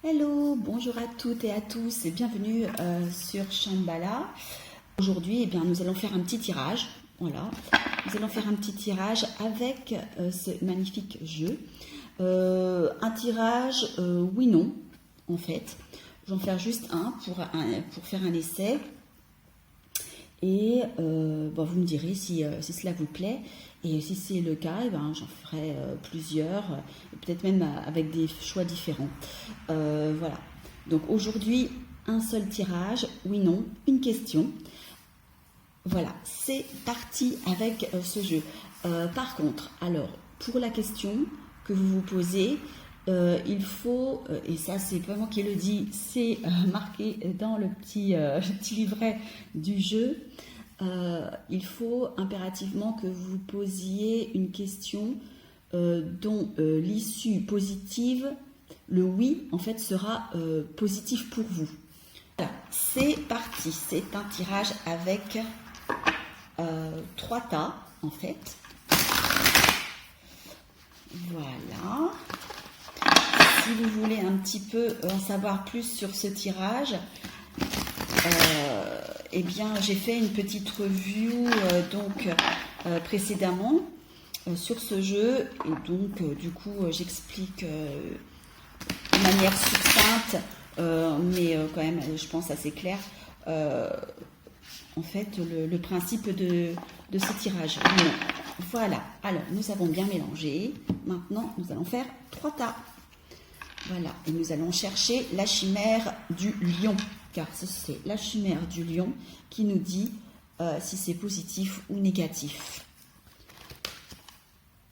Hello, bonjour à toutes et à tous et bienvenue sur Shambhala. Aujourd'hui, nous allons faire un petit tirage. Voilà, nous allons faire un petit tirage avec ce magnifique jeu. Un tirage oui/non, en fait. Je vais en faire juste un pour faire un essai. Et vous me direz si cela vous plaît. Et si c'est le cas, j'en ferai plusieurs, peut-être même avec des choix différents. Voilà. Donc aujourd'hui, un seul tirage, oui, non, une question. Voilà, c'est parti avec ce jeu. Par contre, alors, pour la question que vous vous posez, il faut, et ça c'est pas moi qui le dis, c'est marqué dans le petit livret du jeu, il faut impérativement que vous posiez une question dont l'issue positive, le oui, en fait, sera positif pour vous. Voilà, c'est parti. C'est un tirage avec 3 tas, en fait. Voilà. Si vous voulez un petit peu en savoir plus sur ce tirage, j'ai fait une petite review précédemment sur ce jeu et donc du coup j'explique de manière succincte mais quand même je pense assez clair en fait le principe de ce tirage. Voilà, alors nous avons bien mélangé, maintenant nous allons faire 3 tas. Voilà, et nous allons chercher la chimère du lion, car c'est la chimère du lion qui nous dit si c'est positif ou négatif.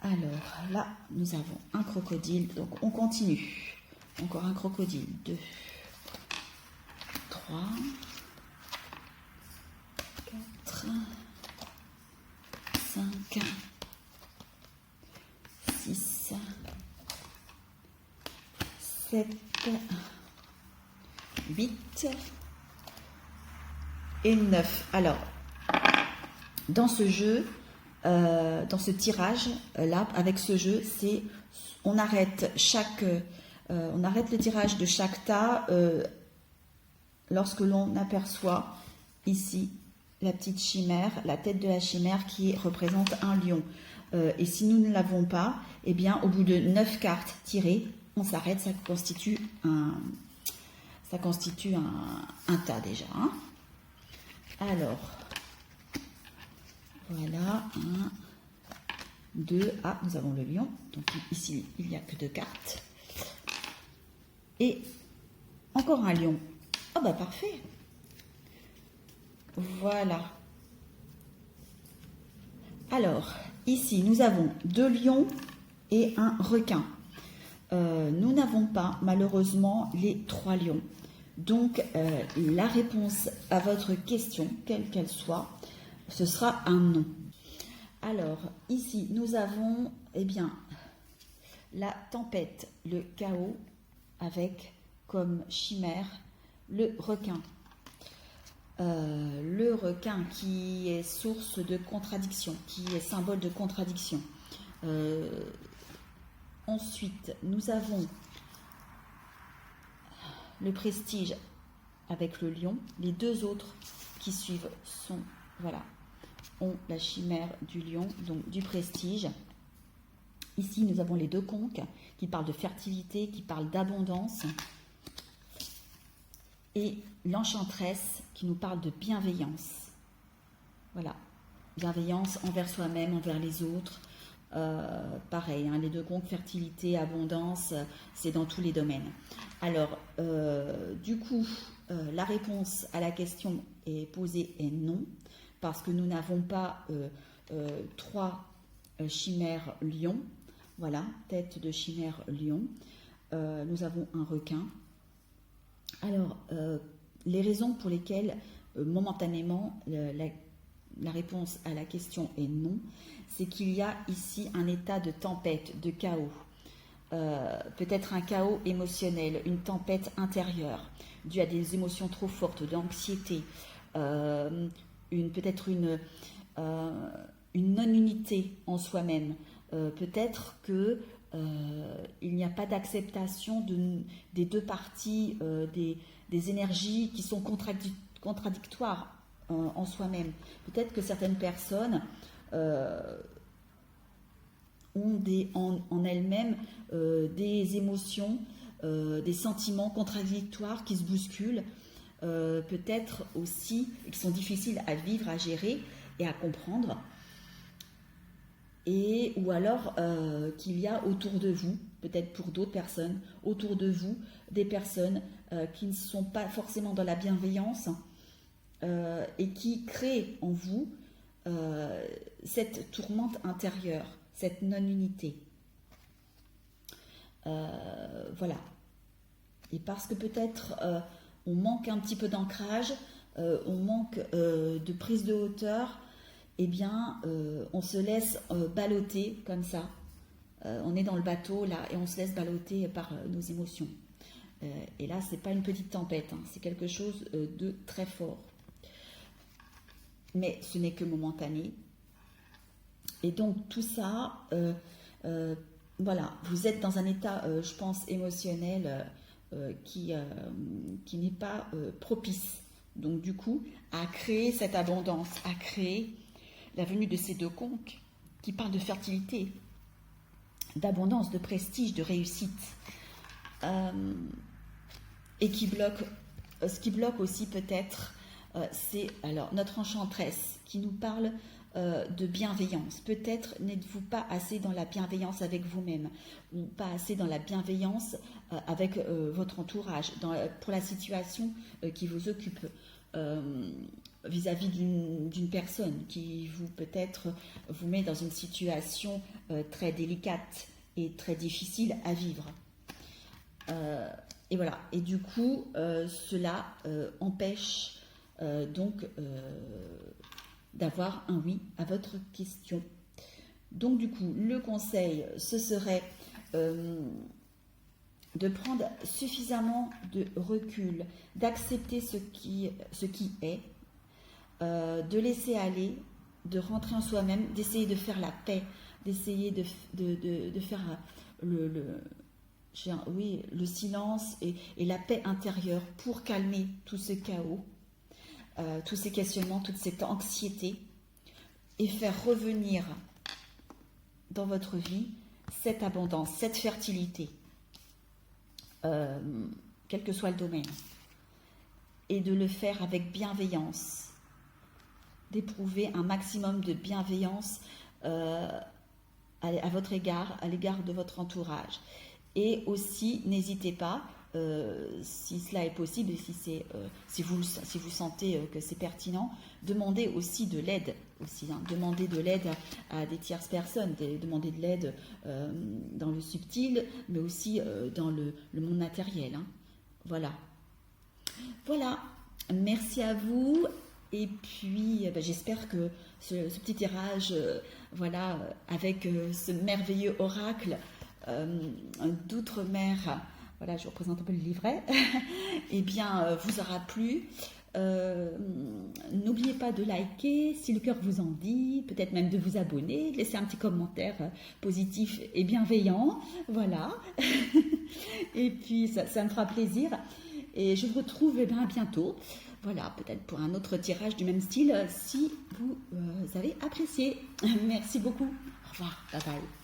Alors là, nous avons un crocodile, donc on continue. Encore un crocodile, 2, 3, 4, 5, 6, 7, 8 et 9. Alors, dans ce jeu, dans ce tirage, là, avec ce jeu, on arrête le tirage de chaque tas lorsque l'on aperçoit ici la petite chimère, la tête de la chimère qui représente un lion. Et si nous ne l'avons pas, au bout de 9 cartes tirées, on s'arrête, ça constitue un tas déjà. Hein. Alors, voilà, 1, 2, nous avons le lion, donc ici il n'y a que 2 cartes. Et encore un lion. Parfait. Voilà. Alors, ici nous avons 2 lions et un requin. Nous n'avons pas malheureusement les 3 lions. Donc la réponse à votre question, quelle qu'elle soit, ce sera un non. Alors ici nous avons la tempête, le chaos avec comme chimère le requin. Le requin qui est source de contradiction, qui est symbole de contradiction. Ensuite, nous avons le prestige avec le lion. Les 2 autres qui suivent ont la chimère du lion, donc du prestige. Ici, nous avons les 2 conques qui parlent de fertilité, qui parlent d'abondance. Et l'enchanteresse qui nous parle de bienveillance. Voilà, bienveillance envers soi-même, envers les autres. Pareil, les 2 conques, fertilité, abondance, c'est dans tous les domaines. Alors, du coup, la réponse à la question est posée est non, parce que nous n'avons pas 3 chimères lion. Voilà, tête de chimère lion. Nous avons un requin. Alors, les raisons pour lesquelles, momentanément, la réponse à la question est non, c'est qu'il y a ici un état de tempête, de chaos. Peut-être un chaos émotionnel, une tempête intérieure, due à des émotions trop fortes, d'anxiété, peut-être une non-unité en soi-même. Peut-être que il n'y a pas d'acceptation des deux parties, des énergies qui sont contradictoires en soi-même. Peut-être que certaines personnes ont en elles-mêmes des émotions, des sentiments contradictoires qui se bousculent, peut-être aussi qui sont difficiles à vivre, à gérer et à comprendre. Ou alors qu'il y a autour de vous, peut-être pour d'autres personnes, autour de vous, des personnes qui ne sont pas forcément dans la bienveillance et qui créent en vous cette tourmente intérieure, cette non-unité. Voilà. Et parce que peut-être on manque un petit peu d'ancrage, on manque de prise de hauteur, eh bien, on se laisse balloter comme ça. On est dans le bateau, là, et on se laisse balloter par nos émotions. Et là, ce n'est pas une petite tempête, hein, c'est quelque chose de très fort. Mais ce n'est que momentané. Et donc, tout ça, voilà, vous êtes dans un état, je pense, émotionnel qui n'est pas propice. Donc, du coup, à créer cette abondance, à créer la venue de ces deux conques qui parlent de fertilité, d'abondance, de prestige, de réussite, et qui bloque, ce qui bloque aussi peut-être, c'est alors notre enchanteresse qui nous parle de bienveillance. Peut-être n'êtes-vous pas assez dans la bienveillance avec vous-même, ou pas assez dans la bienveillance avec votre entourage, pour la situation qui vous occupe. Vis-à-vis d'une personne qui peut-être vous met dans une situation très délicate et très difficile à vivre. Et voilà. Et du coup, cela empêche donc d'avoir un oui à votre question. Donc du coup, le conseil, ce serait de prendre suffisamment de recul, d'accepter ce qui est, de laisser aller, de rentrer en soi-même, d'essayer de faire la paix, d'essayer de faire le silence et la paix intérieure pour calmer tout ce chaos, tous ces questionnements, toute cette anxiété, et faire revenir dans votre vie cette abondance, cette fertilité, quel que soit le domaine, et de le faire avec bienveillance, d'éprouver un maximum de bienveillance à votre égard, à l'égard de votre entourage. Et aussi, n'hésitez pas, si cela est possible, si vous sentez que c'est pertinent, demandez aussi de l'aide. Demandez de l'aide à des tierces personnes, demandez de l'aide dans le subtil, mais aussi dans le monde matériel. Hein. Voilà. Voilà. Merci à vous. Et puis, j'espère que ce petit tirage, voilà, avec ce merveilleux oracle d'outre-mer, voilà, je représente un peu le livret, eh bien, vous aura plu. N'oubliez pas de liker si le cœur vous en dit, peut-être même de vous abonner, de laisser un petit commentaire positif et bienveillant, voilà. Et puis, ça me fera plaisir. Et je vous retrouve à bientôt. Voilà, peut-être pour un autre tirage du même style, si vous avez apprécié. Merci beaucoup. Au revoir. Bye bye.